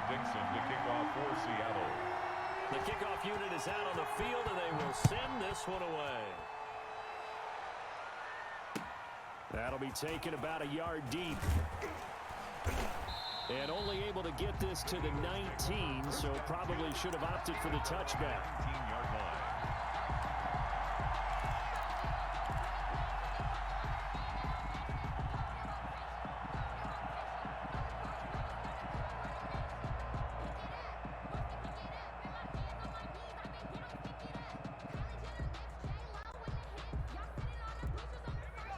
Dixon to kick off for Seattle. The kickoff unit is out on the field, and they will send this one away. That'll be taken about a yard deep. And only able to get this to the 19, so probably should have opted for the touchback. 19-yard line.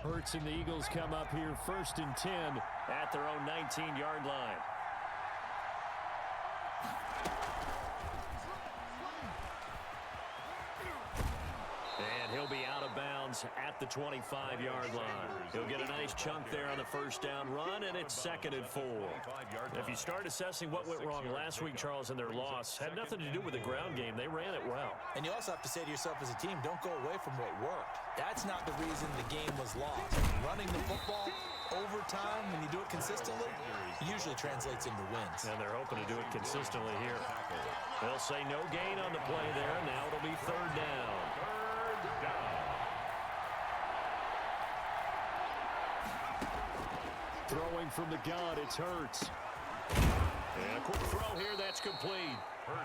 Hurts and the Eagles come up here 1st and 10 at their own 19-yard line. And he'll be out of bounds at the 25-yard line. He'll get a nice chunk there on the first down run, and it's 2nd and 4. If you start assessing what went wrong last week, Charles, in their loss, had nothing to do with the ground game. They ran it well. And you also have to say to yourself as a team, don't go away from what worked. That's not the reason the game was lost. Running the football over time, when you do it consistently, usually translates into wins. And they're hoping to do it consistently here. They'll say no gain on the play there. Now it'll be 3rd down. Throwing from the gun, it's Hurts. And a quick throw here, that's complete.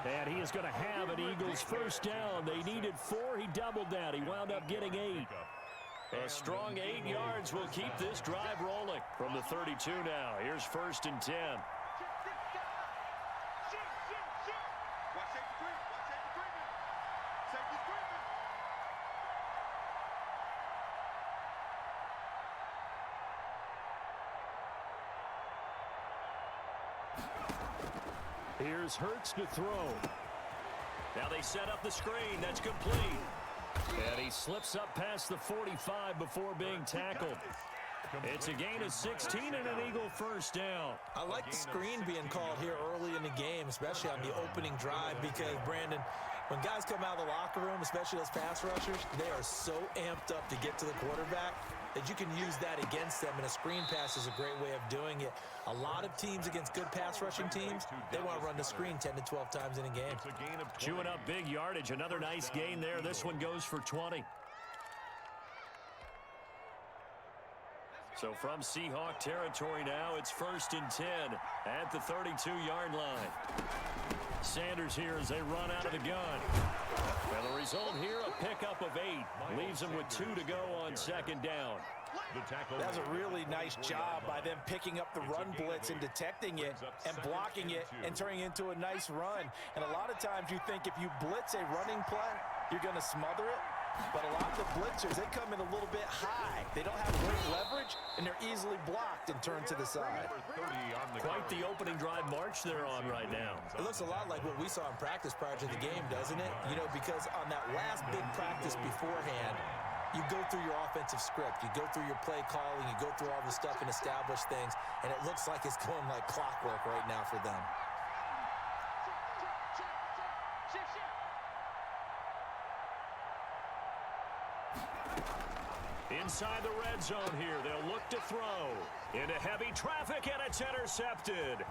And he is going to have an Eagles first down. They needed 4, he doubled that. He wound up getting 8. A strong 8 yards will keep this drive rolling. From the 32 now, here's 1st and 10. Here's Hurts to throw. Now they set up the screen. That's complete. And he slips up past the 45 before being tackled. It's a gain of 16 and an Eagle first down. I like the screen being called here early in the game, especially on the opening drive, because, Brandon, when guys come out of the locker room, especially those pass rushers, they are so amped up to get to the quarterback that you can use that against them, and a screen pass is a great way of doing it. A lot of teams against good pass rushing teams, they want to run the screen 10 to 12 times in a game. Chewing up big yardage. Another nice gain there. This one goes for 20. So from Seahawk territory now, it's 1st and 10 at the 32-yard line. Sanders here as they run out of the gun. And the result here, a pickup of 8. Leaves them with 2 to go on 2nd down. That's a really nice job by them picking up the run blitz and detecting it and blocking it and turning it into a nice run. And a lot of times you think if you blitz a running play, you're going to smother it. But a lot of the blitzers, they come in a little bit high. They don't have great leverage, and they're easily blocked and turned to the side. Quite the opening drive march they're on right now. It looks a lot like what we saw in practice prior to the game, doesn't it? You know, because on that last big practice beforehand, you go through your offensive script, you go through your play calling, you go through all the stuff and establish things, and it looks like it's going like clockwork right now for them. Inside the red zone here, they'll look to throw. Into heavy traffic, and it's intercepted.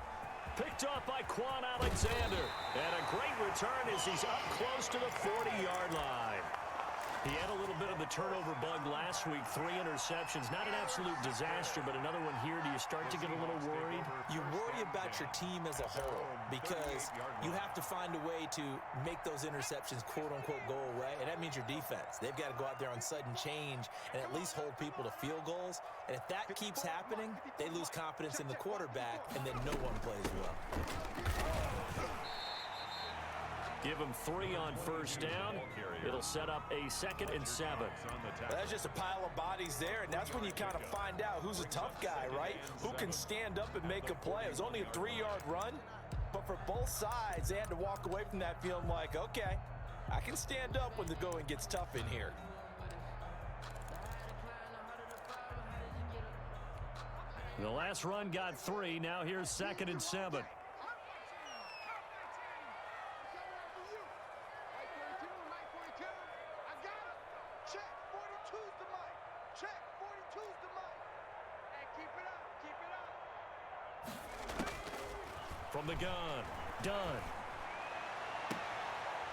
Picked off by Quan Alexander. And a great return as he's up close to the 40-yard line. He had a little bit of the turnover bug last week, 3 interceptions. Not an absolute disaster, but another one here. Do you start to get a little worried? You worry about your team as a whole because you have to find a way to make those interceptions, quote-unquote, go away, and that means your defense. They've got to go out there on sudden change and at least hold people to field goals. And if that keeps happening, they lose confidence in the quarterback, and then no one plays well. Give them 3 on first down. It'll set up a 2nd and 7. That's just a pile of bodies there, and that's when you kind of find out who's a tough guy, right? Who can stand up and make a play. It was only a 3-yard run, but for both sides, they had to walk away from that feeling like, okay, I can stand up when the going gets tough in here. The last run got 3. Now here's 2nd and 7. From the gun. Done.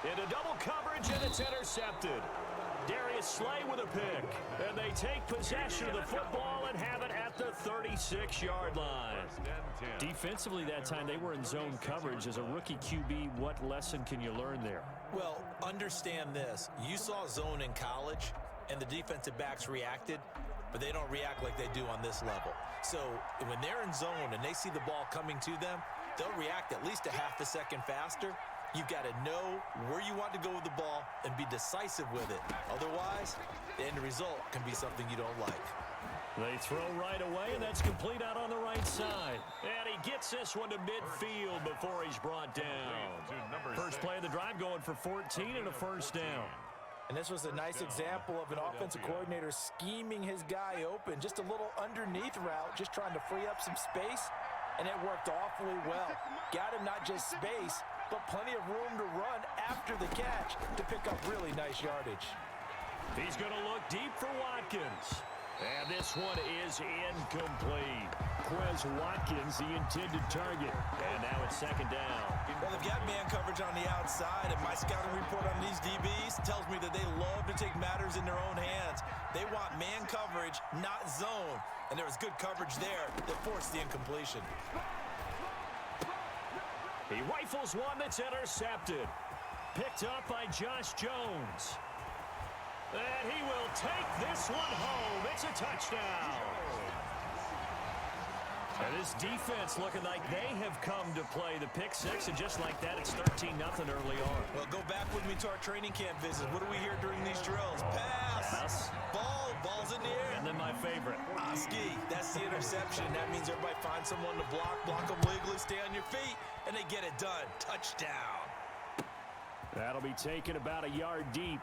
Into double coverage, and it's intercepted. Darius Slay with a pick. And they take possession of the football and have it at the 36-yard line. Defensively that time, they were in zone coverage. As a rookie QB, what lesson can you learn there? Well, understand this. You saw zone in college, and the defensive backs reacted, but they don't react like they do on this level. So when they're in zone and they see the ball coming to them, they'll react at least a half a second faster. You've got to know where you want to go with the ball and be decisive with it. Otherwise, the end result can be something you don't like. They throw right away, and that's complete out on the right side. And he gets this one to midfield before he's brought down. First play of the drive going for 14 and a first down. And this was a nice example of an offensive coordinator scheming his guy open. Just a little underneath route, just trying to free up some space, and it worked awfully well. Got him not just space, but plenty of room to run after the catch to pick up really nice yardage. He's going to look deep for Watkins. And this one is incomplete. Quez Watkins, the intended target. And now it's second down. Well, they've got man coverage on the outside, and my scouting report on these DBs tells me that they love to take matters in their own hands. They want man coverage, not zone. And there was good coverage there that forced the incompletion. He rifles one that's intercepted. Picked up by Josh Jones. And he will take this one home. It's a touchdown. And this defense looking like they have come to play the pick six, and just like that, it's 13-0 early on. Well, go back with me to our training camp visit. What do we hear during these drills? Pass. Ball's in the air. And then my favorite. Oski, that's the interception. That means everybody finds someone to block them legally, stay on your feet, and they get it done. Touchdown. That'll be taken about a yard deep.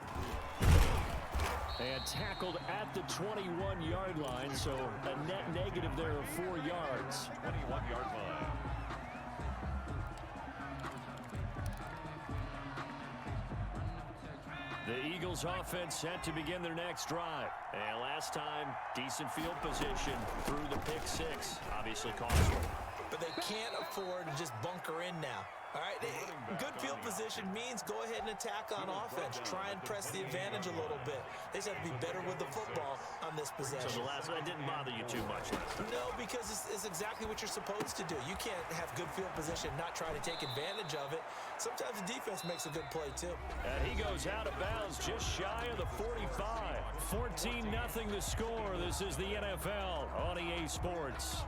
And tackled at the 21-yard line, so a net negative there of 4 yards. 21-yard line. The Eagles offense set to begin their next drive. And last time, decent field position through the pick six. Obviously costly. But they can't afford to just bunker in now. All right, good field position means go ahead and attack on offense. Try and press the advantage a little bit. They just have to be better with the football on this possession. So the last one didn't bother you too much last time? No, because it's exactly what you're supposed to do. You can't have good field position and not try to take advantage of it. Sometimes the defense makes a good play, too. And he goes out of bounds just shy of the 45. 14-0 the score. This is the NFL on EA Sports.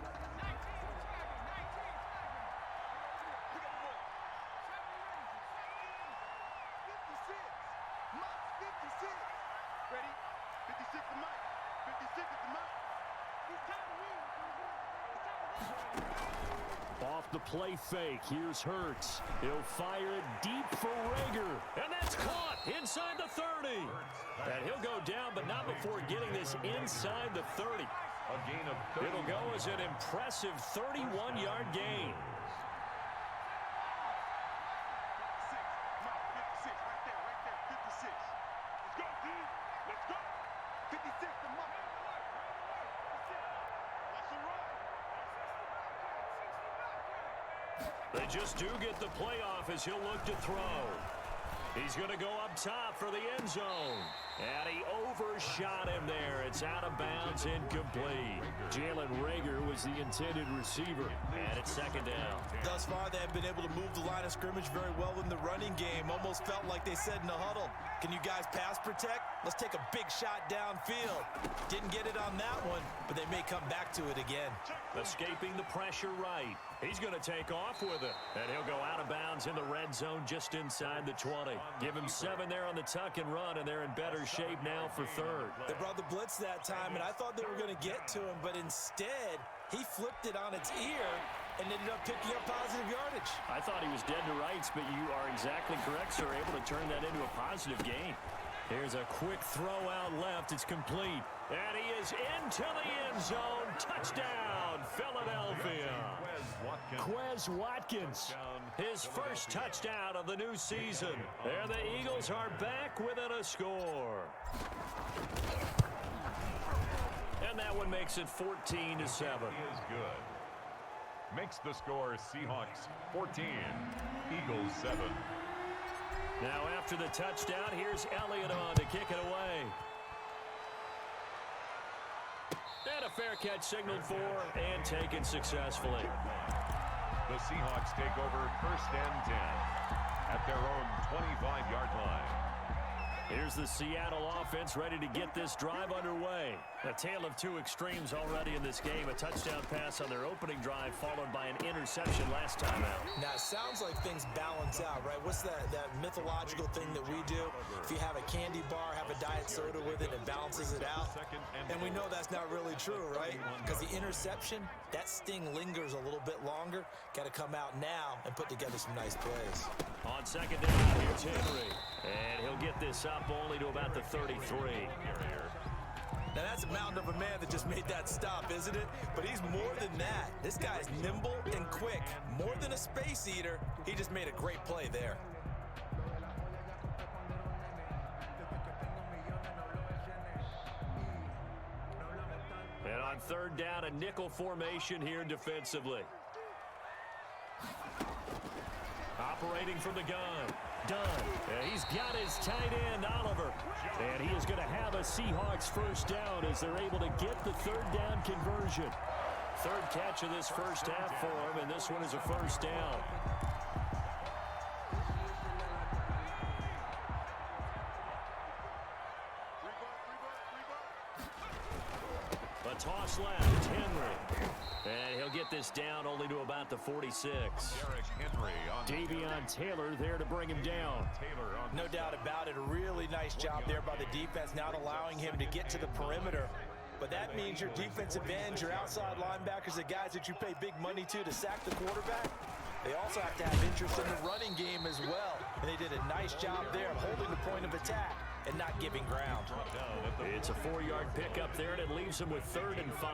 Off the play fake, here's Hurts. He'll fire it deep for Rager. And that's caught inside the 30. And he'll go down, but not before getting this inside the 30. A gain of 30. It'll go as an impressive 31-yard gain. They just do get the playoff as he'll look to throw. He's going to go up top for the end zone. And he overshot him there. It's out of bounds, incomplete. Jalen Rager was the intended receiver. And it's second down. Thus far, they have been able to move the line of scrimmage very well in the running game. Almost felt like they said in the huddle, can you guys pass protect? Let's take a big shot downfield. Didn't get it on that one, but they may come back to it again. Escaping the pressure right. He's going to take off with it. And he'll go out of bounds in the red zone just inside the 20. Give him 7 there on the tuck and run, and they're in better shape now for third. They brought the blitz that time, and I thought they were going to get to him, but instead, he flipped it on its ear and ended up picking up positive yardage. I thought he was dead to rights, but you are exactly correct, sir. Able to turn that into a positive gain. Here's a quick throw out left. It's complete. And he is into the end zone. Touchdown, Philadelphia. Quez Watkins, his first touchdown of the new season. And the Eagles are back within a score. And that one makes it 14-7. He is good. makes the score Seahawks 14, Eagles 7. Now after the touchdown, here's Elliott on to kick it away. And a fair catch signaled for and taken successfully. The Seahawks take over 1st and 10 at their own 25-yard line. Here's the Seattle offense ready to get this drive underway. A tale of two extremes already in this game. A touchdown pass on their opening drive followed by an interception last time out. Now, it sounds like things balance out, right? What's that mythological thing that we do? If you have a candy bar, have a diet soda with it, it balances it out. And we know that's not really true, right? Because the interception, that sting lingers a little bit longer. Got to come out now and put together some nice plays. On 2nd down, here's Henry. And he'll get this up only to about the 33. Now, that's a mountain of a man that just made that stop, isn't it? But he's more than that. This guy's nimble and quick. More than a space eater, he just made a great play there. And on 3rd down, a nickel formation here defensively. Operating from the gun. Dunn. He's got his tight end, Oliver. And he is going to have a Seahawks 1st down as they're able to get the 3rd down conversion. 3rd catch of this 1st half for him, and this one is a 1st down. A toss left, Henry. And he'll get this down only to about the 46. Derrick Henry on Davion Taylor there to bring him down. No doubt about it. A really nice job there by the defense, not allowing him to get to the perimeter. But that means your defensive ends, your outside linebackers, the guys that you pay big money to sack the quarterback, they also have to have interest in the running game as well. And they did a nice job there of holding the point of attack and not giving ground. It's a 4-yard pickup there, and it leaves him with 3rd and 5.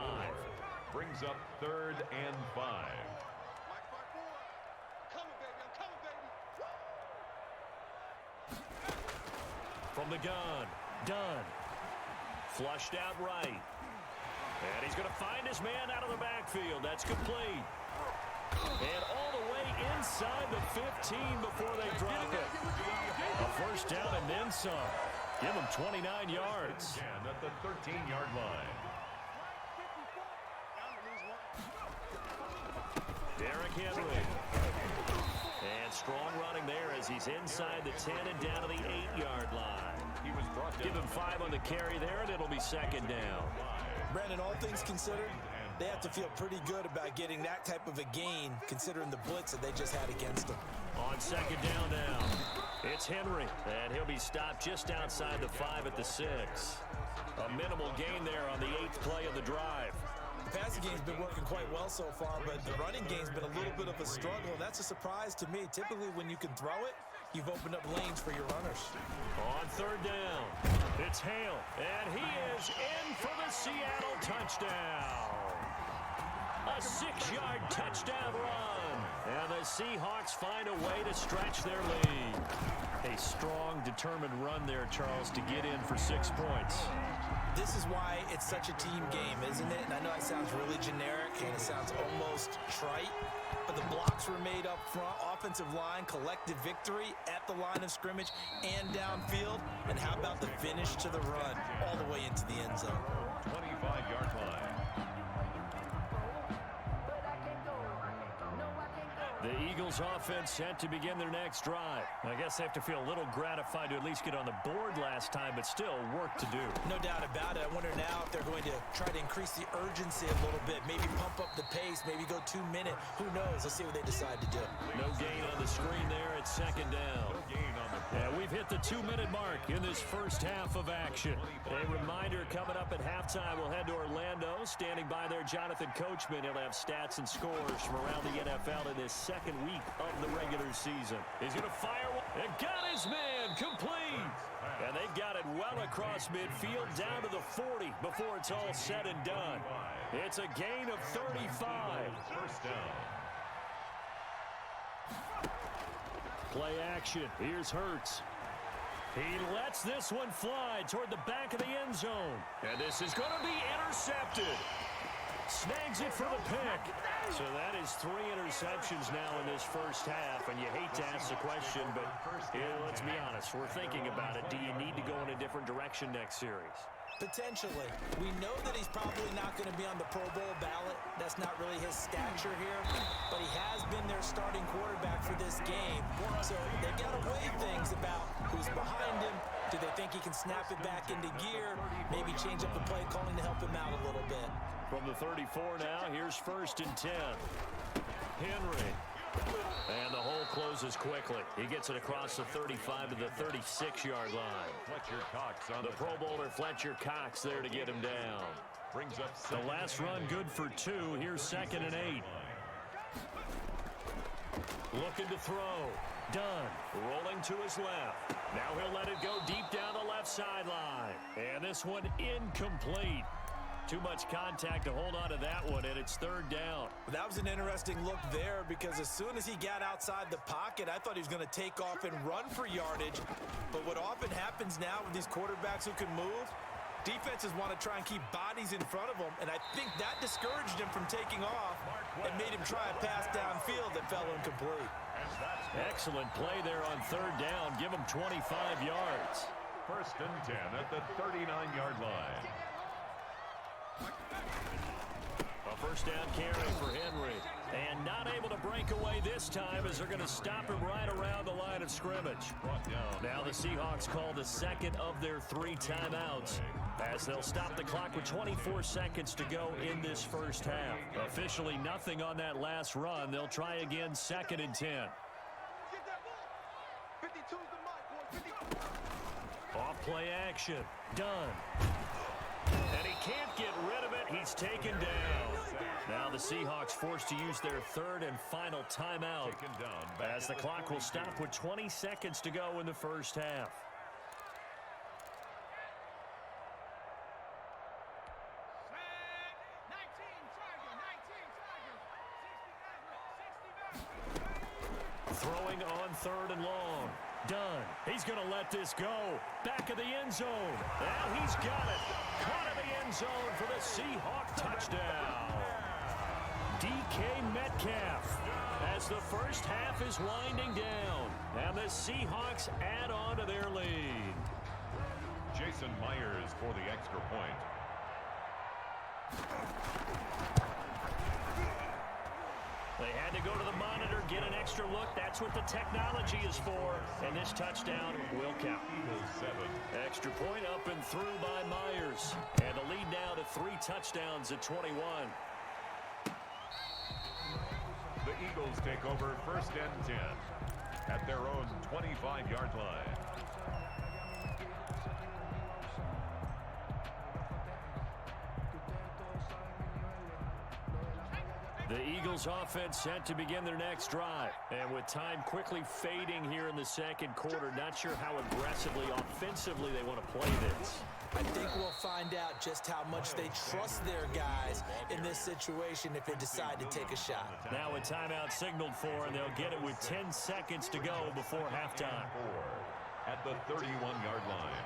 Brings up 3rd and 5. From the gun, Dunn. Flushed out right. And he's going to find his man out of the backfield. That's complete. And all the way inside the 15 before they drop it. A 1st down and then some. Give him 29 yards. Again at the 13-yard line. Derrick Henry. And strong running there as he's inside the 10 and down to the 8-yard line. He was brought down. Give him 5 on the carry there, and it'll be 2nd down. Brandon, all things considered, they have to feel pretty good about getting that type of a gain, considering the blitz that they just had against them. On 2nd down now, it's Henry, and he'll be stopped just outside the 5 at the 6. A minimal gain there on the 8th play of the drive. The passing game's been working quite well so far, but the running game's been a little bit of a struggle. That's a surprise to me. Typically, when you can throw it, you've opened up lanes for your runners. On 3rd down, it's Hale, and he is in for the Seattle touchdown. A 6-yard touchdown run, and the Seahawks find a way to stretch their lead. A strong, determined run there, Charles, to get in for 6 points. This is why it's such a team game, isn't it? And I know it sounds really generic and it sounds almost trite, but the blocks were made up front, offensive line, collective victory at the line of scrimmage and downfield. And how about the finish to the run all the way into the end zone? 25-yard line. The Eagles offense set to begin their next drive. I guess they have to feel a little gratified to at least get on the board last time, but still work to do. No doubt about it. I wonder now if they're going to try to increase the urgency a little bit, maybe pump up the pace, maybe go 2-minute. Who knows? Let's see what they decide to do. No gain on the screen there at 2nd down. No gain on the Yeah, we've hit the 2-minute mark in this first half of action. A reminder, coming up at halftime, we'll head to Orlando. Standing by there, Jonathan Coachman. He'll have stats and scores from around the NFL in this second week of the regular season. He's going to fire one. And got his man complete. And they got it well across midfield down to the 40 before it's all said and done. It's a gain of 35. 1st down. Play action. Here's Hurts. He lets this one fly toward the back of the end zone. And this is going to be intercepted. Snags it for the pick. So that is 3 interceptions now in this first half, and you hate to ask the question, but let's be honest. We're thinking about it. Do you need to go in a different direction next series? Potentially. We know that he's probably not going to be on the Pro Bowl ballot. That's not really his stature here, but he has been their starting quarterback for this game. So they've got to weigh things about who's behind him. Do they think he can snap it back into gear? Maybe change up the play calling to help him out a little bit. From the 34 now, here's 1st and 10. Henry. And the hole closes quickly. He gets it across the 35 to the 36-yard line. Fletcher Cox on the Pro Bowler Fletcher Cox there to get him down. Brings up the last run good for 2. Here's 2nd and 8. Looking to throw. Done. Rolling to his left. Now he'll let it go deep down the left sideline. And this one incomplete. Too much contact to hold on to that one, and it's 3rd down. That was an interesting look there because as soon as he got outside the pocket, I thought he was going to take off and run for yardage. But what often happens now with these quarterbacks who can move, defenses want to try and keep bodies in front of them, and I think that discouraged him from taking off and made him try a pass downfield that fell incomplete. Excellent play there on 3rd down. Give him 25 yards. 1st and 10 at the 39-yard line. A 1st down carry for Henry. And not able to break away this time as they're going to stop him right around the line of scrimmage. Now the Seahawks call the 2nd of their 3 timeouts as they'll stop the clock with 24 seconds to go in this first half. Officially nothing on that last run. They'll try again 2nd and 10. Off play action. Done. And he can't get rid of it. He's taken down. Now the Seahawks forced to use their 3rd and final timeout as the clock will stop with 20 seconds to go in the first half. Throwing on 3rd and long. Done. He's going to let this go. Back of the end zone. Now he's got it. Caught in the end zone for the Seahawk touchdown. DK Metcalf as the first half is winding down. And the Seahawks add on to their lead. Jason Myers for the extra point. They had to go to the monitor, get an extra look. That's what the technology is for. And this touchdown will count. Eagles 7. Extra point up and through by Myers. And the lead now to 3 touchdowns at 21. The Eagles take over 1st and 10 at their own 25-yard line. The Eagles offense set to begin their next drive. And with time quickly fading here in the 2nd quarter, not sure how aggressively, offensively they want to play this. I think we'll find out just how much they trust their guys in this situation if they decide to take a shot. Now a timeout signaled for, and they'll get it with 10 seconds to go before halftime. At the 31-yard line.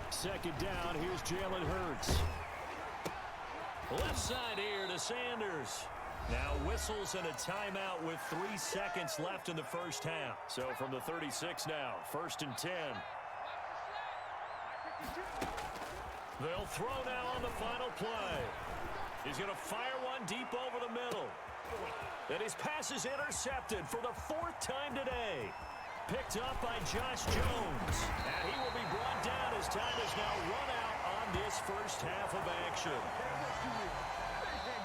Second down, here's Jalen Hurts. Left side here to Sanders. Now whistles and a timeout with 3 seconds left in the first half. So from the 36 now, 1st and 10. They'll throw now on the final play. He's going to fire one deep over the middle. And his pass is intercepted for the 4th time today. Picked up by Josh Jones. And he will be brought down as time is now run out on this first half of action.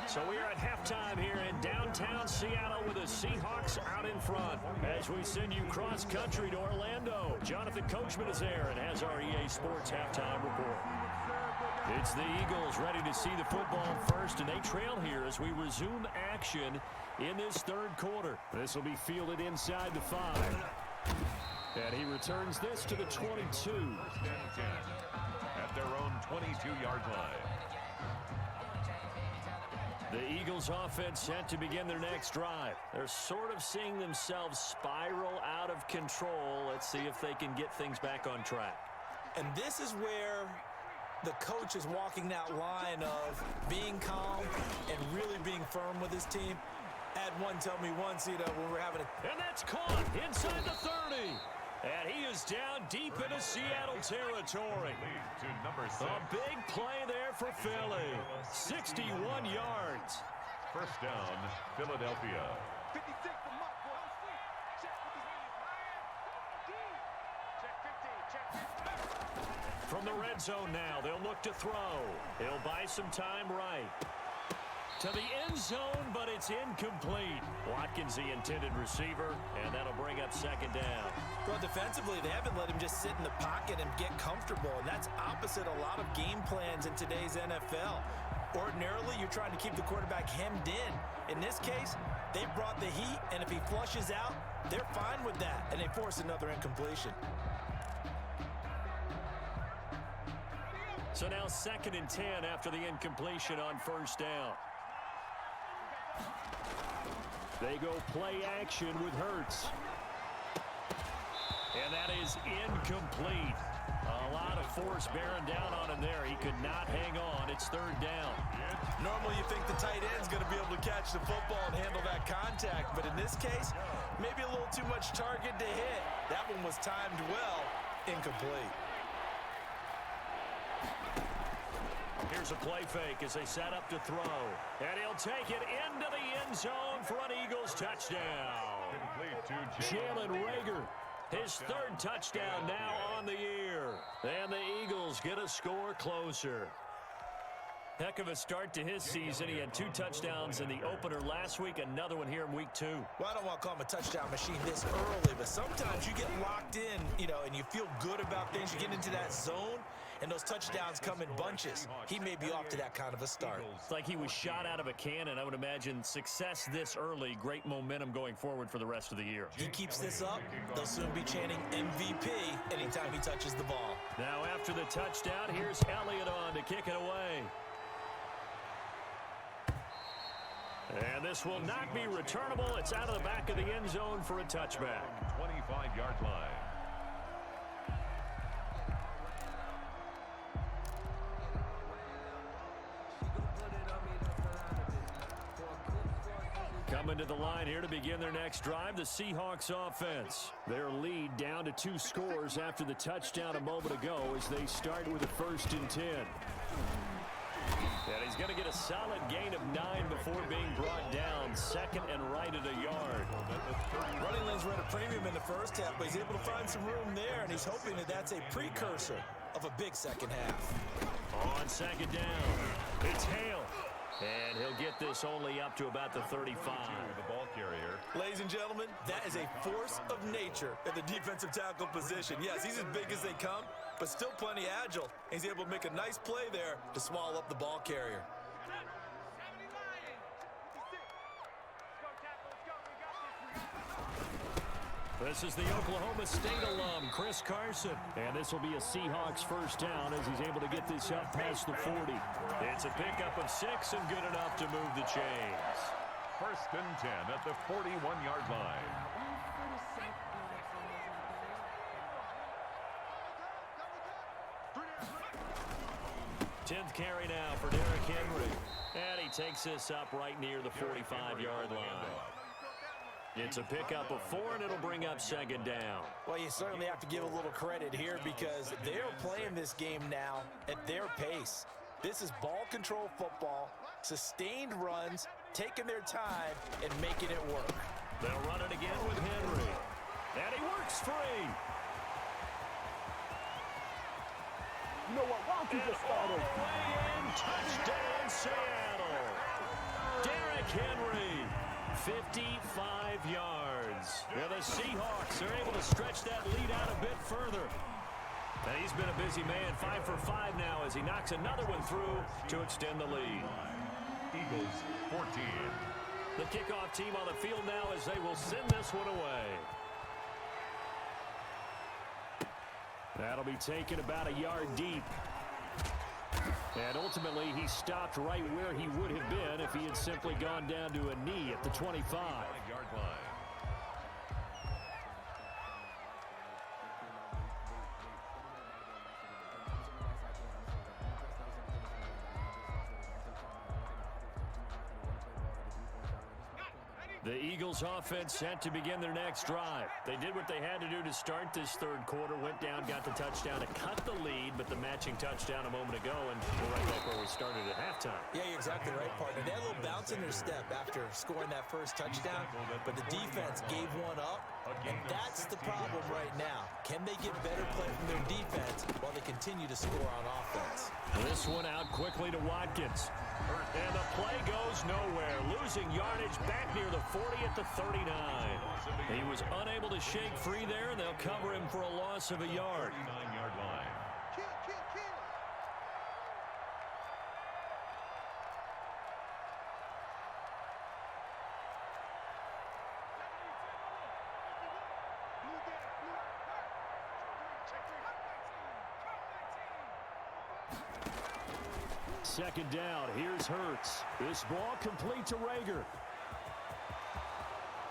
So we are at halftime here in downtown Seattle with the Seahawks out in front. As we send you cross-country to Orlando, Jonathan Coachman is there and has our EA Sports halftime report. It's the Eagles ready to see the football first, and they trail here as we resume action in this 3rd quarter. This will be fielded inside the 5. And he returns this to the 22. 1st and 10 at their own 22-yard line. The Eagles offense set to begin their next drive. They're sort of seeing themselves spiral out of control. Let's see if they can get things back on track. And this is where the coach is walking that line of being calm and really being firm with his team. Had one tell me once, when we're having a... And that's caught inside the 30. And he is down deep into Seattle territory. To number 6. A big play there for Philly. 61 yards. First down, Philadelphia. 56 for Mark. From the red zone now, they'll look to throw. He'll buy some time right. To the end zone, but it's incomplete. Watkins, the intended receiver, and that'll bring up second down. Well, defensively, they haven't let him just sit in the pocket and get comfortable, and that's opposite a lot of game plans in today's NFL. Ordinarily, you're trying to keep the quarterback hemmed in. In this case, they brought the heat, and if he flushes out, they're fine with that, and they force another incompletion. So now 2nd and 10 after the incompletion on first down. They go play action with Hurts. And that is incomplete. A lot of force bearing down on him there. He could not hang on. It's 3rd down. Normally you think the tight end's going to be able to catch the football and handle that contact, but in this case, maybe a little too much target to hit. That one was timed well, incomplete. Here's a play fake as they set up to throw. And he'll take it into the end zone for an Eagles touchdown. Jalen Reagor, his 3rd touchdown now on the year. And the Eagles get a score closer. Heck of a start to his season. He had 2 touchdowns in the opener last week, another one here in week 2. Well, I don't want to call him a touchdown machine this early, but sometimes you get locked in, and you feel good about things. You get into that zone, and those touchdowns come in bunches. He may be off to that kind of a start. It's like he was shot out of a cannon. I would imagine success this early, great momentum going forward for the rest of the year. He keeps this up, they'll soon be chanting MVP anytime he touches the ball. Now after the touchdown, here's Elliott on to kick it away. And this will not be returnable. It's out of the back of the end zone for a touchback. 25-yard line. Coming to the line here to begin their next drive, the Seahawks offense. Their lead down to 2 scores after the touchdown a moment ago as they start with a 1st and 10. And he's going to get a solid gain of 9 before being brought down. 2nd and right at a yard. Running lanes were at a premium in the first half, but he's able to find some room there, and he's hoping that that's a precursor of a big second half. On 2nd down, it's Hale. And he'll get this only up to about the 35. The ball carrier. Ladies and gentlemen, that is a force of nature at the defensive tackle position. Yes, he's as big as they come, but still plenty agile. He's able to make a nice play there to swallow up the ball carrier. This is the Oklahoma State alum, Chris Carson. And this will be a Seahawks 1st down as he's able to get this up past the 40. It's a pickup of 6 and good enough to move the chains. 1st and 10 at the 41-yard line. Tenth carry now for Derrick Henry. And he takes this up right near the 45-yard line. It's a pickup of 4, and it'll bring up 2nd down. Well, you certainly have to give a little credit here because they're playing this game now at their pace. This is ball control football, sustained runs, taking their time, and making it work. They'll run it again with Henry. And he works free. You know what? Why don't you just start All over? the way in, touchdown Seattle. Derrick Henry, 55 yards. Well, the Seahawks are able to stretch that lead out a bit further. And he's been a busy man, 5 for 5 now as he knocks another one through to extend the lead. Eagles 14. The kickoff team on the field now as they will send this one away. That'll be taken about a yard deep. And ultimately, he stopped right where he would have been if he had simply gone down to a knee at the 25. 5-yard line. The Eagles offense set to begin their next drive. They did what they had to do to start this third quarter, went down, got the touchdown to cut the lead, but the matching touchdown a moment ago, and we're right back where we started at halftime. Yeah, you're exactly right, partner. They had a little bounce in their step after scoring that first touchdown, but the defense gave one up, and that's the problem right now. Can they get better play from their defense while they continue to score on offense? This one out quickly to Watkins. And the play goes nowhere, losing yardage back near the 40 at the 39. He was unable to shake free there, and they'll cover him for a loss of a yard. 39-yard line. Second down, here's Hurts. This ball complete to Rager.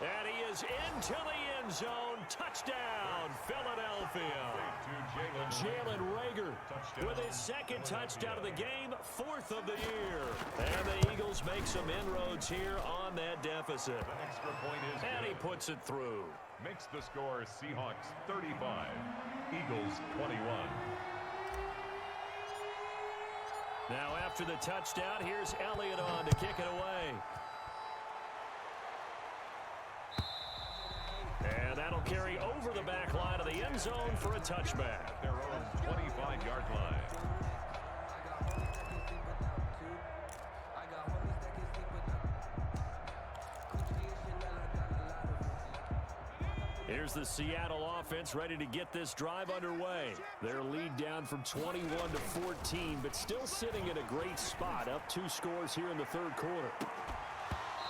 And he is into the end zone. Touchdown, Philadelphia. Jalen Rager with his second touchdown of the game, fourth of the year. And the Eagles make some inroads here on that deficit. The extra point is And he good. puts it through. Makes the score Seahawks 35, Eagles 21. Now after the touchdown, here's Elliott on to kick it away. And that'll carry over the back line of the end zone for a touchback. At their own 25-yard line. Here's the Seattle offense ready to get this drive underway. Their lead down from 21 to 14, but still sitting in a great spot, up 2 scores here in the third quarter.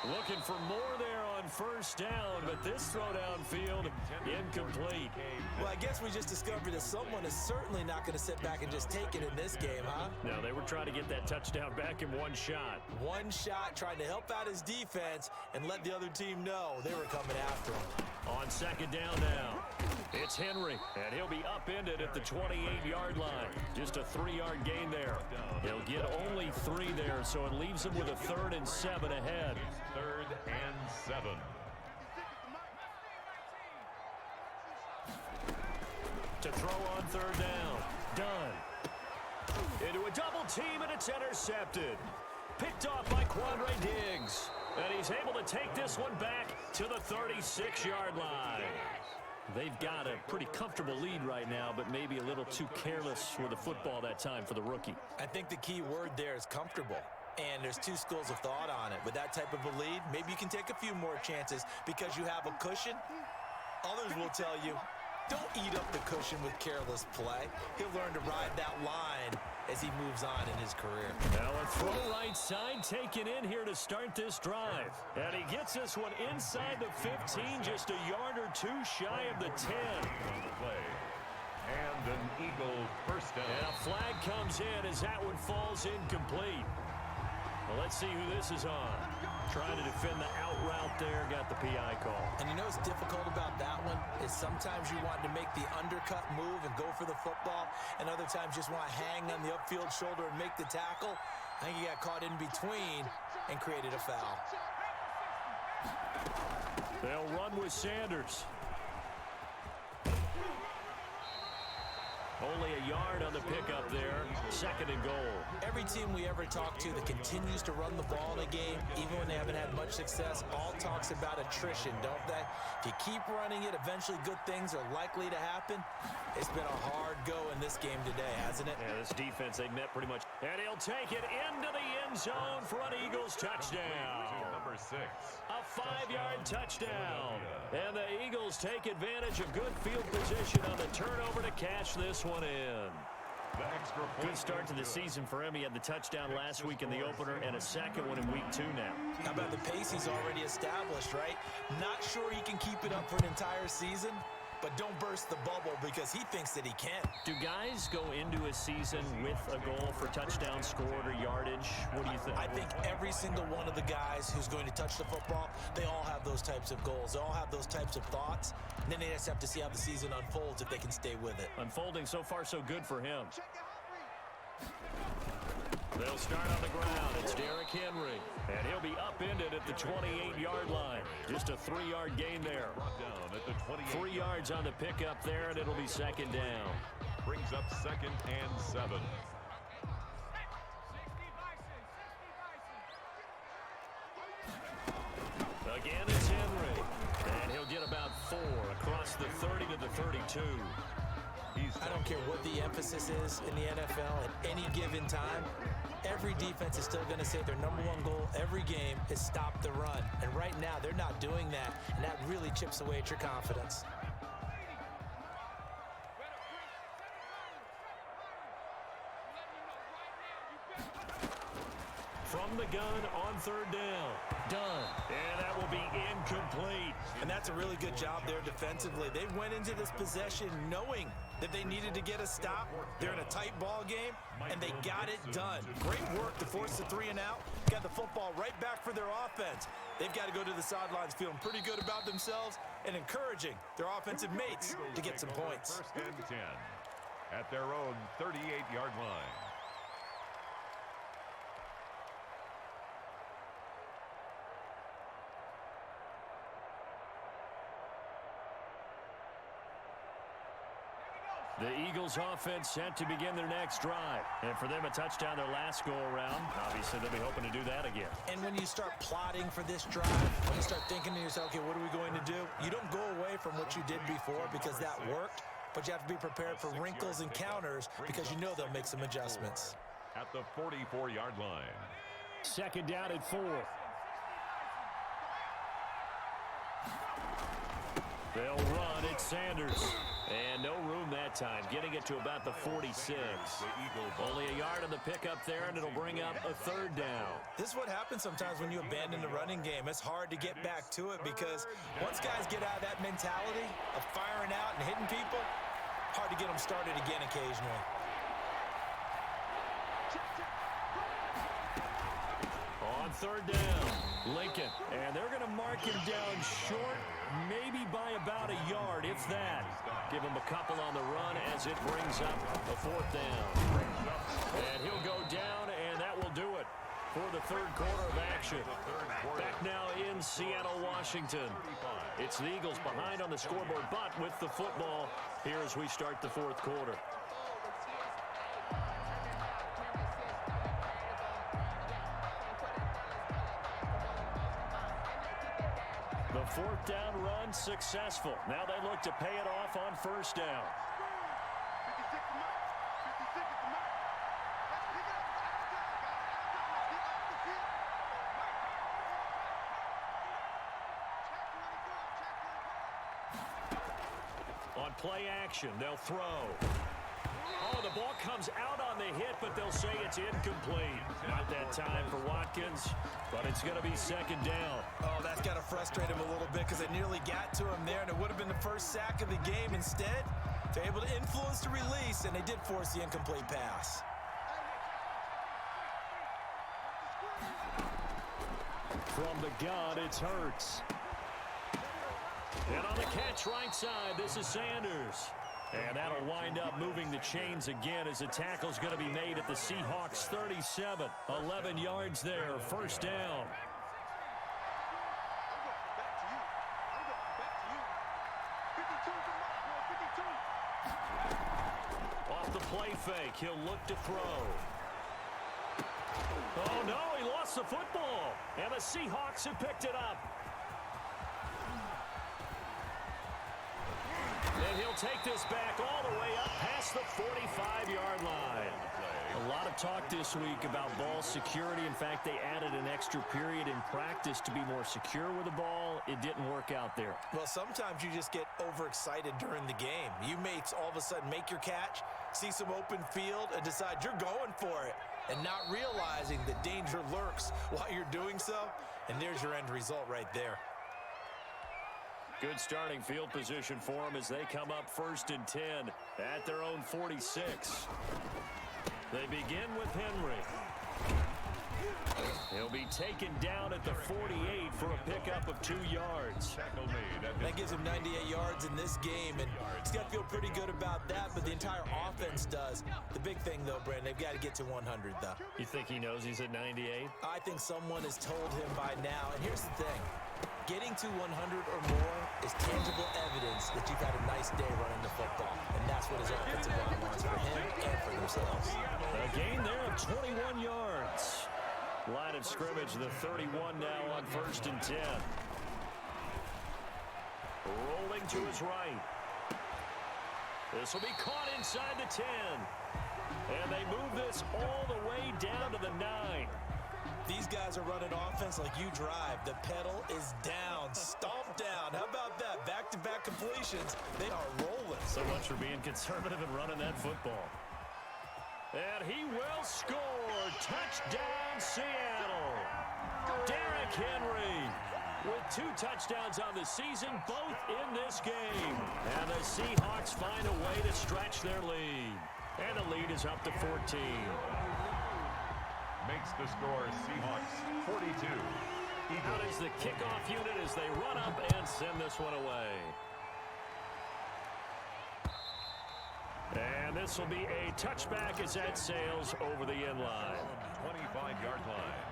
Looking for more there on first down, but this throw downfield incomplete. Well, I guess we just discovered that someone is certainly not going to sit back and just take it in this game, huh? Now, they were trying to get that touchdown back in one shot. One shot, trying to help out his defense and let the other team know they were coming after him. On second down now, it's Henry, and he'll be upended at the 28-yard line. Just a 3-yard gain there. He'll get only 3 there, so it leaves him with a 3rd and 7 ahead. 3rd and 7. To throw on third down. Done. Into a double team, and it's intercepted. Picked off by Quandre Diggs. And he's able to take this one back to the 36-yard line. They've got a pretty comfortable lead right now, but maybe a little too careless with the football that time for the rookie. I think the key word there is comfortable. And there's 2 schools of thought on it. With that type of a lead, maybe you can take a few more chances because you have a cushion. Others will tell you, don't eat up the cushion with careless play. He'll learn to ride that line as he moves on in his career. Now a throw right side taken in here to start this drive. And he gets this one inside the 15, just a yard or 2 shy of the 10. On the play. And an Eagle first down. And a flag comes in as that one falls incomplete. Well, let's see who this is on. Trying to defend the out route there, got the PI call. And you know what's difficult about that one is sometimes you want to make the undercut move and go for the football, and other times just want to hang on the upfield shoulder and make the tackle. I think he got caught in between and created a foul. They'll run with Sanders. Only a yard on the pickup there. 2nd and goal. Every team we ever talk to that continues to run the ball in a game, even when they haven't had much success, all talks about attrition, don't they? If you keep running it, eventually good things are likely to happen. It's been a hard go in this game today, hasn't it? Yeah, this defense, they met pretty much. And he'll take it into the end zone for an Eagles touchdown. Number 6. A 5-yard touchdown. And the Eagles take advantage of good field position on the turnover to cash this one in. The extra point. Good start to the season for him. He had the touchdown last week in the opener and a second one in week 2 now. How about the pace he's already established, right? Not sure he can keep it up for an entire season, but don't burst the bubble because he thinks that he can. Do guys go into a season with a goal for touchdown scored or yardage? What do you think? I think every single one of the guys who's going to touch the football, they all have those types of goals. They all have those types of thoughts. And then they just have to see how the season unfolds if they can stay with it. Unfolding so far so good for him. They'll start on the ground. It's Derrick Henry. And he'll be upended at the 28-yard line. Just a 3-yard gain there. 3 yards on the pickup there, and it'll be second down. Brings up 2nd and 7. Again, it's Henry. And he'll get about 4 across the 30 to the 32. I don't care what the emphasis is in the NFL at any given time. Every defense is still going to say their number one goal every game is stop the run. And right now, they're not doing that, and that really chips away at your confidence. From the gun on 3rd down. Done. And that will be incomplete. And that's a really good job there defensively. They went into this possession knowing that they needed to get a stop. They're in a tight ball game, and they got it done. Great work to force the 3 and out. Got the football right back for their offense. They've got to go to the sidelines feeling pretty good about themselves and encouraging their offensive mates to get some points. 1st and 10 at their own 38-yard line. The Eagles offense set to begin their next drive. And for them, a touchdown their last go-around. Obviously, they'll be hoping to do that again. And when you start plotting for this drive, when you start thinking to yourself, okay, what are we going to do? You don't go away from what you did before because that worked, but you have to be prepared for wrinkles and counters because you know they'll make some adjustments. At the 44-yard line. 2nd down and 4. They'll run. It's Sanders. And no room that time, getting it to about the 46. Only a yard on the pickup there, and it'll bring up a 3rd down. This is what happens sometimes when you abandon the running game. It's hard to get back to it because once guys get out of that mentality of firing out and hitting people, hard to get them started again occasionally. On 3rd down, Lincoln. And they're going to mark him down short, maybe by about a yard, if that. Give him a couple on the run as it brings up a 4th down. And he'll go down, and that will do it for the 3rd quarter of action. Back now in Seattle, Washington. It's the Eagles behind on the scoreboard, but with the football here as we start the 4th quarter. The 4th down run successful. Now they look to pay it off on 1st down. On play action, they'll throw. Oh, the ball comes out on the hit, but they'll say it's incomplete. Not that time for Watkins, but it's going to be 2nd down. Oh, that's got to frustrate him a little bit because they nearly got to him there, and it would have been the first sack of the game. Instead, they're able to influence the release, and they did force the incomplete pass. From the gun, it's Hurts. And on the catch right side, this is Sanders. And that'll wind up moving the chains again as the tackle's going to be made at the Seahawks 37. 11 yards there, 1st down. Off the play fake, he'll look to throw. Oh, no, he lost the football. And the Seahawks have picked it up. And he'll take this back all the way up past the 45-yard line. A lot of talk this week about ball security. In fact, they added an extra period in practice to be more secure with the ball. It didn't work out there. Well, sometimes you just get overexcited during the game. You may all of a sudden make your catch, see some open field, and decide you're going for it, and not realizing the danger lurks while you're doing so. And there's your end result right there. Good starting field position for them as they come up 1st and 10 at their own 46. They begin with Henry. He'll be taken down at the 48 for a pickup of 2 yards. That gives him 98 yards in this game, and he's got to feel pretty good about that, but the entire offense does. The big thing, though, Brandon, they've got to get to 100, though. You think he knows he's at 98? I think someone has told him by now, and here's the thing. Getting to 100 or more is tangible evidence that you've had a nice day running the football, and that's what his offensive line wants for him and for themselves. A gain there of 21 yards. Line of scrimmage, the 31 now on 1st and 10. Rolling to his right. This will be caught inside the 10. And they move this all the way down to the 9. These guys are running offense like you drive. The pedal is down, stomp down. How about that? Back-to-back completions. They are rolling. So much for being conservative and running that football. And he will score. Touchdown, Seattle. Derrick Henry with 2 touchdowns on the season, both in this game. And the Seahawks find a way to stretch their lead. And the lead is up to 14. Makes the score Seahawks 42. Out is the kickoff unit as they run up and send this one away. And this will be a touchback as that sails over the end line. 25-yard line.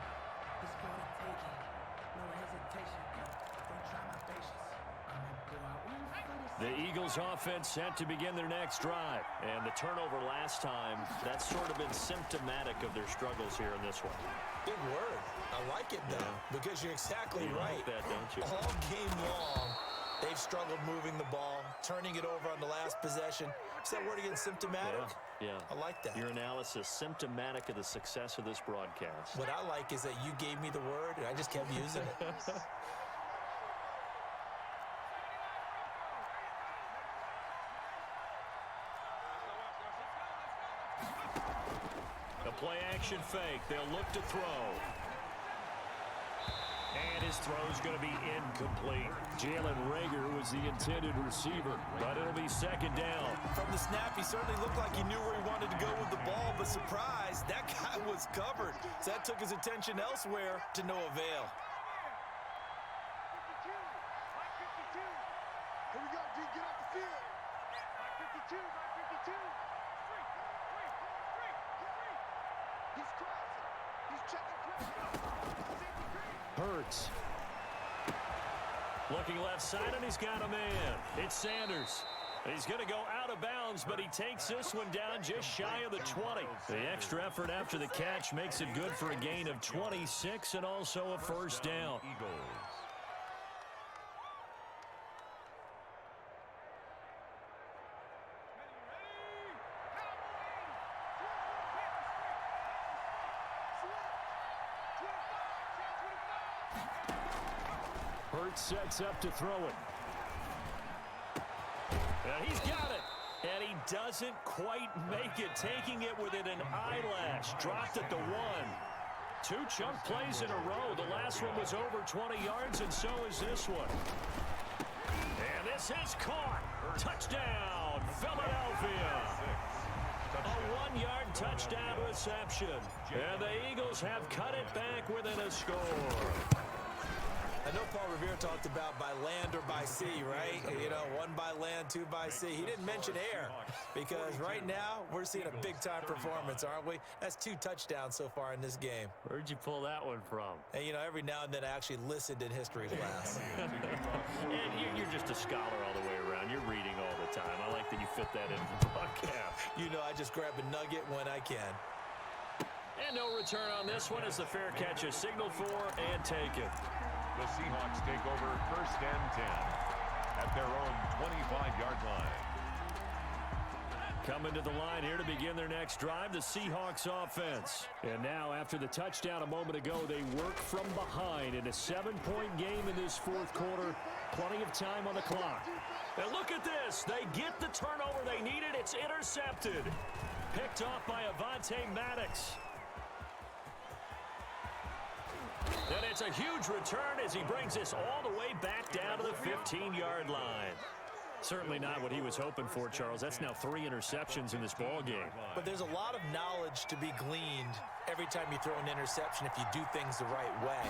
The Eagles offense set to begin their next drive. And the turnover last time, that's sort of been symptomatic of their struggles here in this one. Good word. I like it, though, because you're exactly right. Like that, don't you? All game long, they've struggled moving the ball, turning it over on the last possession. Is that word again, symptomatic? Yeah. I like that. Your analysis, symptomatic of the success of this broadcast. What I like is that you gave me the word, and I just kept using it. A play-action fake. They'll look to throw. And his throw is going to be incomplete. Jalen Reagor was the intended receiver, but it'll be 2nd down. From the snap, he certainly looked like he knew where he wanted to go with the ball, but surprise, that guy was covered. So that took his attention elsewhere to no avail. Here we go, D. Get off the field. 52, 52. He's crossing. He's checking Hurts. Looking left side, and he's got a man. It's Sanders. He's going to go out of bounds, but he takes this one down just shy of the 20. The extra effort after the catch makes it good for a gain of 26 and also a 1st down. Eagles. Hurts sets up to throw it. And he's got it. And he doesn't quite make it, taking it within an eyelash. Dropped at the 1. 2 chunk plays in a row. The last one was over 20 yards, and so is this one. And this is caught. Touchdown, Philadelphia. A 1-yard touchdown reception. And the Eagles have cut it back within a score. I know Paul Revere talked about by land or by sea, right? You know, 1 by land, 2 by sea. He didn't mention air because right now we're seeing a big-time performance, aren't we? That's 2 touchdowns so far in this game. Where'd you pull that one from? And, you know, every now and then I actually listened in history class. And you're just a scholar all the way around. You're reading all the time. I like that you fit that in the broadcast. You know, I just grab a nugget when I can. And no return on this one as the fair catch is signaled for and taken. The Seahawks take over 1st and 10 at their own 25-yard line. Coming to the line here to begin their next drive, the Seahawks offense. And now, after the touchdown a moment ago, they work from behind in a 7-point game in this 4th quarter. Plenty of time on the clock. And look at this. They get the turnover they needed. It's intercepted. Picked off by Avonte Maddox. And it's a huge return as he brings this all the way back down to the 15-yard line. Certainly not what he was hoping for, Charles. That's now 3 interceptions in this ball game. But there's a lot of knowledge to be gleaned every time you throw an interception if you do things the right way.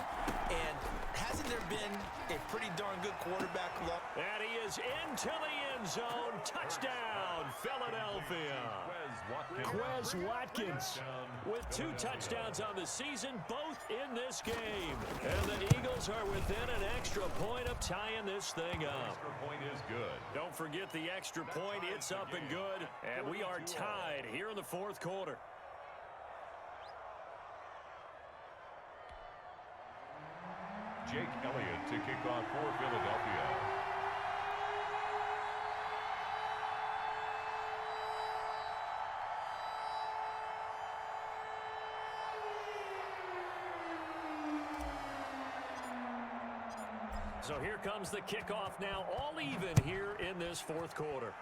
And hasn't there been a pretty darn good quarterback luck? And he is into the end zone. Touchdown, Philadelphia. Quez Watkins with 2 touchdowns on the season, both in this game. And the Eagles are within an extra point of tying this thing up. Extra point is good. Don't forget the extra point. It's up and good. And we are tied here in the 4th quarter. Jake Elliott to kick off for Philadelphia. So here comes the kickoff now, all even here in this 4th quarter.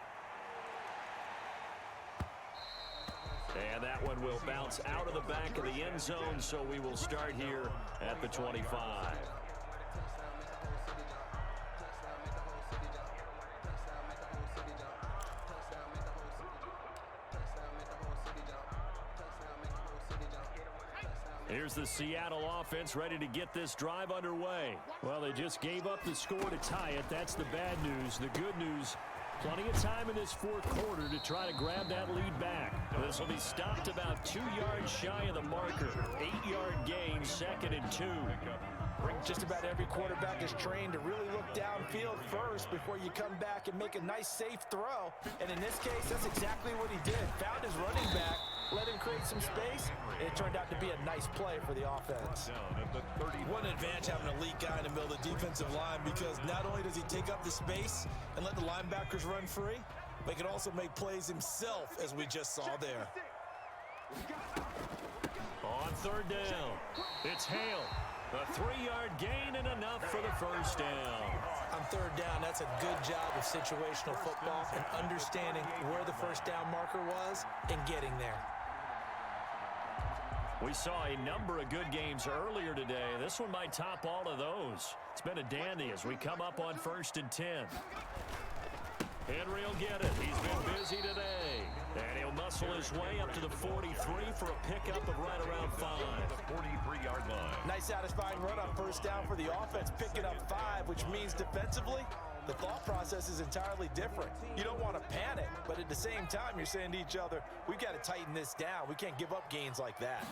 And that one will bounce out of the back of the end zone, so we will start here at the 25. Here's the Seattle offense ready to get this drive underway. Well, they just gave up the score to tie it. That's the bad news. The good news, plenty of time in this 4th quarter to try to grab that lead back. This will be stopped about 2 yards shy of the marker. 8-yard gain, 2nd and 2. Just about every quarterback is trained to really look downfield first before you come back and make a nice, safe throw. And in this case, that's exactly what he did. Found his running back, let him create some space, and it turned out to be a nice play for the offense. One advantage having a elite guy in the middle of the defensive line, because not only does he take up the space and let the linebackers run free, but he can also make plays himself, as we just saw there. On 3rd down, it's Hale. A 3-yard gain and enough for the first down. On 3rd down, that's a good job of situational football and understanding where the first down marker was and getting there. We saw a number of good games earlier today. This one might top all of those. It's been a dandy as we come up on 1st and 10. Henry will get it. He's been busy today. And he'll muscle his way up to the 43 for a pickup of right around 5. The 43-yard line. Nice satisfying run on first down for the offense, picking up 5, which means defensively, the thought process is entirely different. You don't want to panic, but at the same time, you're saying to each other, we've got to tighten this down. We can't give up gains like that.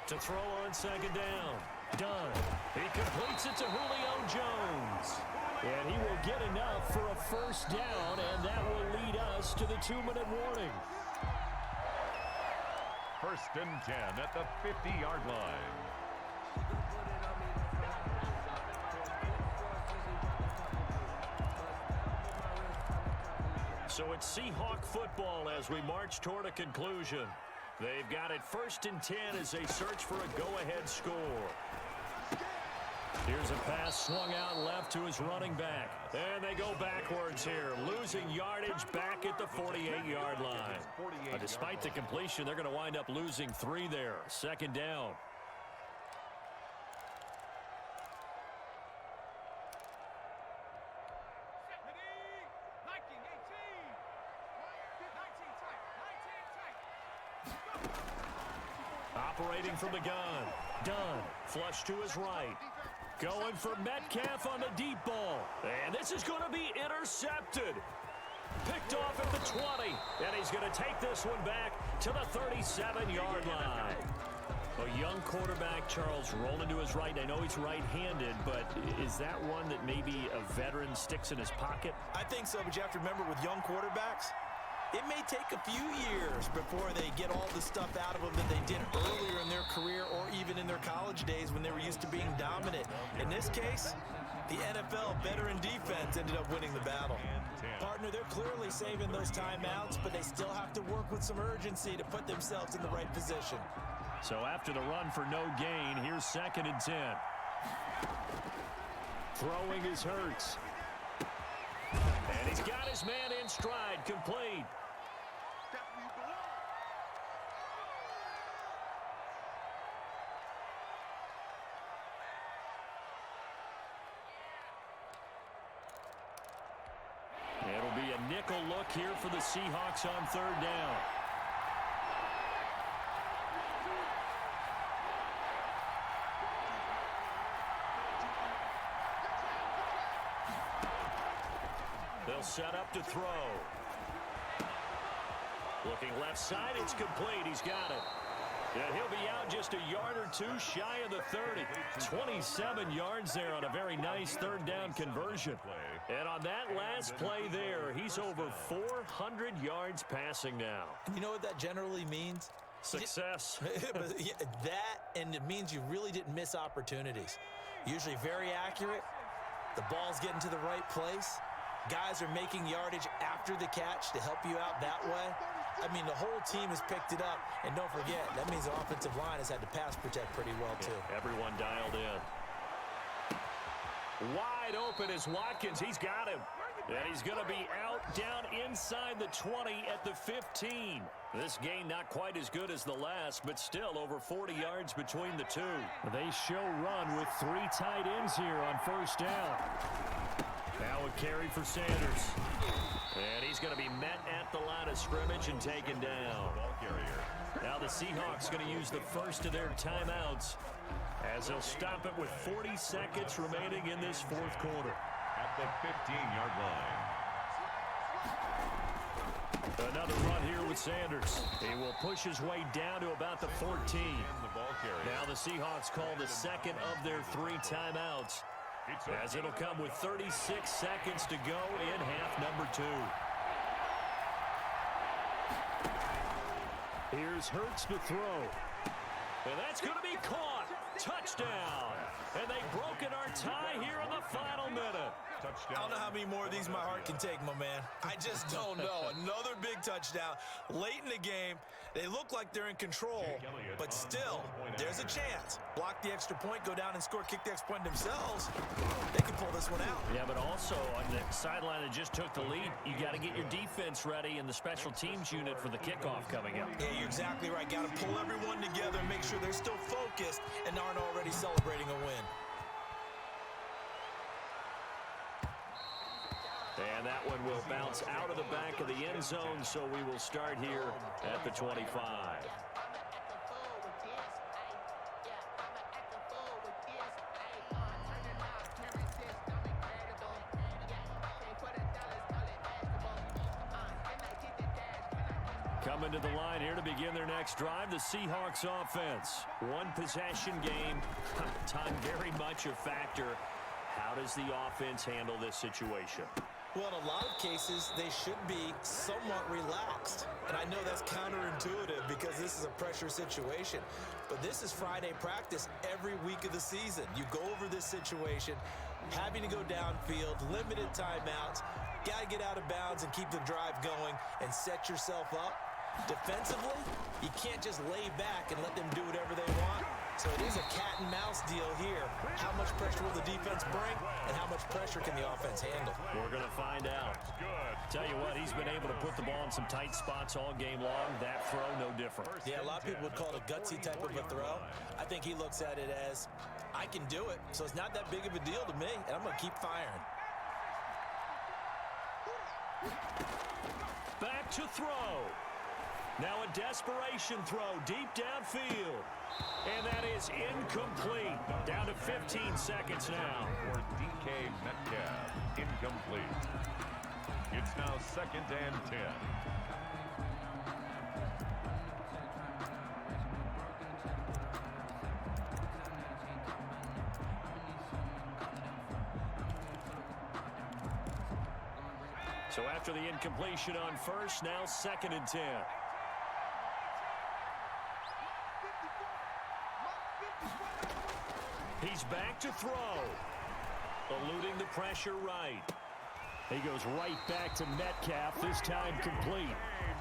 To throw on 2nd down. Done. He completes it to Julio Jones. And he will get enough for a first down, and that will lead us to the 2-minute warning. 1st and 10 at the 50-yard line. So it's Seahawk football as we march toward a conclusion. They've got it 1st and 10 as they search for a go-ahead score. Here's a pass swung out left to his running back. And they go backwards here, losing yardage back at the 48-yard line. Despite the completion, they're going to wind up losing 3 there. 2nd down. Operating from the gun. Dunn, flush to his right. Going for Metcalf on the deep ball. And this is going to be intercepted. Picked off at the 20. And he's going to take this one back to the 37-yard line. A young quarterback, Charles, rolling to his right. I know he's right-handed, but is that one that maybe a veteran sticks in his pocket? I think so, but you have to remember with young quarterbacks, it may take a few years before they get all the stuff out of them that they did earlier in their career or even in their college days when they were used to being dominant. In this case, the NFL veteran defense ended up winning the battle. Partner, they're clearly saving those timeouts, but they still have to work with some urgency to put themselves in the right position. So after the run for no gain, here's 2nd and 10. Throwing is Hurts. And he's got his man in stride, complete. It'll be a nickel look here for the Seahawks on 3rd down. They'll set up to throw. Looking left side, it's complete. He's got it. And he'll be out just a yard or two shy of the 30. 27 yards there on a very nice third down conversion. And on that last play there, he's over 400 yards passing now. You know what that generally means? Success. That, and it means you really didn't miss opportunities. Usually very accurate. The ball's getting to the right place. Guys are making yardage after the catch to help you out that way. I mean, the whole team has picked it up. And don't forget, that means the offensive line has had to pass protect pretty well, too. Yeah, everyone dialed in. Wide open is Watkins. He's got him. And he's going to be out down inside the 20 at the 15. This gain not quite as good as the last, but still over 40 yards between the two. They show run with 3 tight ends here on first down. Now a carry for Sanders. And he's going to be met at the line of scrimmage and taken down. Now the Seahawks going to use the first of their timeouts as they'll stop it with 40 seconds remaining in this fourth quarter. At the 15-yard line. Another run here with Sanders. He will push his way down to about the 14. Now the Seahawks call the second of their 3 timeouts, as it'll come with 36 seconds to go in half number 2. Here's Hurts to throw. And that's going to be caught. Touchdown. And they've broken our tie here in the final minute. I don't know how many more of these my heart can take, my man. I just don't know. Another big touchdown. Late in the game, they look like they're in control, but still, there's a chance. Block the extra point, go down and score, kick the extra point themselves. They can pull this one out. Yeah, but also on the sideline that just took the lead, you got to get your defense ready and the special teams unit for the kickoff coming up. Yeah, you're exactly right. Got to pull everyone together and make sure they're still focused and aren't already celebrating a win. And that one will bounce out of the back of the end zone, so we will start here at the 25. Coming to the line here to begin their next drive, the Seahawks offense. One possession game, time very much a factor. How does the offense handle this situation? Well, in a lot of cases, they should be somewhat relaxed. And I know that's counterintuitive because this is a pressure situation. But this is Friday practice every week of the season. You go over this situation, having to go downfield, limited timeouts, got to get out of bounds and keep the drive going and set yourself up. Defensively, you can't just lay back and let them do whatever they want. So it is a cat and mouse deal here. How much pressure will the defense bring, and how much pressure can the offense handle? We're going to find out. Tell you what, he's been able to put the ball in some tight spots all game long. That throw, no different. Yeah, a lot of people would call it a gutsy type of a throw. I think he looks at it as, I can do it, so it's not that big of a deal to me, and I'm going to keep firing. Back to throw. Now a desperation throw deep downfield. And that is incomplete. Down to 15 seconds now. For DK Metcalf, incomplete. It's now 2nd and 10. So after the incompletion on first, now 2nd and 10. He's back to throw. Eluding the pressure right. He goes right back to Metcalf, this time complete.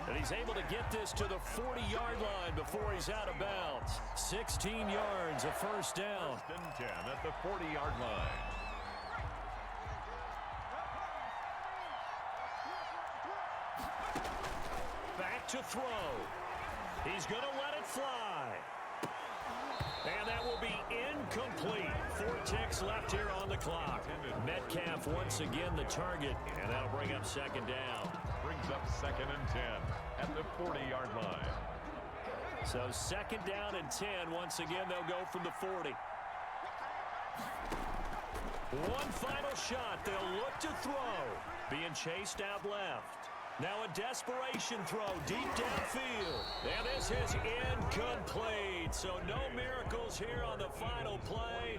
And he's able to get this to the 40-yard line before he's out of bounds. 16 yards, a first down. 1st and 10 at the 40-yard line. Back to throw. He's going to let it fly. And that will be incomplete. 4 ticks left here on the clock. Metcalf once again the target, and that'll bring up 2nd down. Brings up 2nd and 10 at the 40-yard line. So 2nd down and 10. Once again, they'll go from the 40. One final shot. They'll look to throw. being chased out left. Now a desperation throw deep downfield. And this is incomplete. So no miracles here on the final play.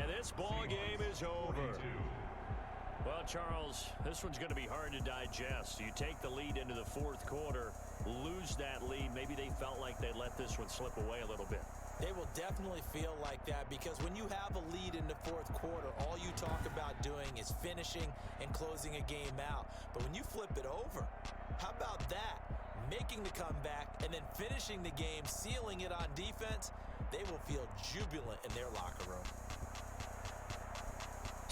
And this ball game is over. Well, Charles, this one's going to be hard to digest. You take the lead into the fourth quarter, lose that lead. Maybe they felt like they let this one slip away a little bit. They will definitely feel like that because when you have a lead in the fourth quarter, all you talk about doing is finishing and closing a game out. But when you flip it over, how about that? Making the comeback and then finishing the game, sealing it on defense, they will feel jubilant in their locker room.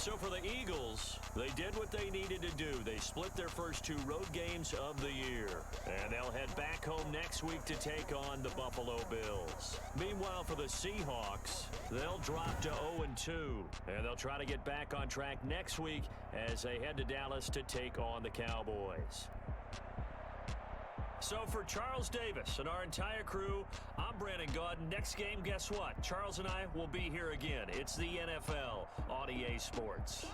So for the Eagles, they did what they needed to do. They split their first two road games of the year. And they'll head back home next week to take on the Buffalo Bills. Meanwhile, for the Seahawks, they'll drop to 0-2. And they'll try to get back on track next week as they head to Dallas to take on the Cowboys. So for Charles Davis and our entire crew, I'm Brandon Gaudin. Next game, guess what? Charles and I will be here again. It's the NFL on EA Sports.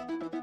Ball.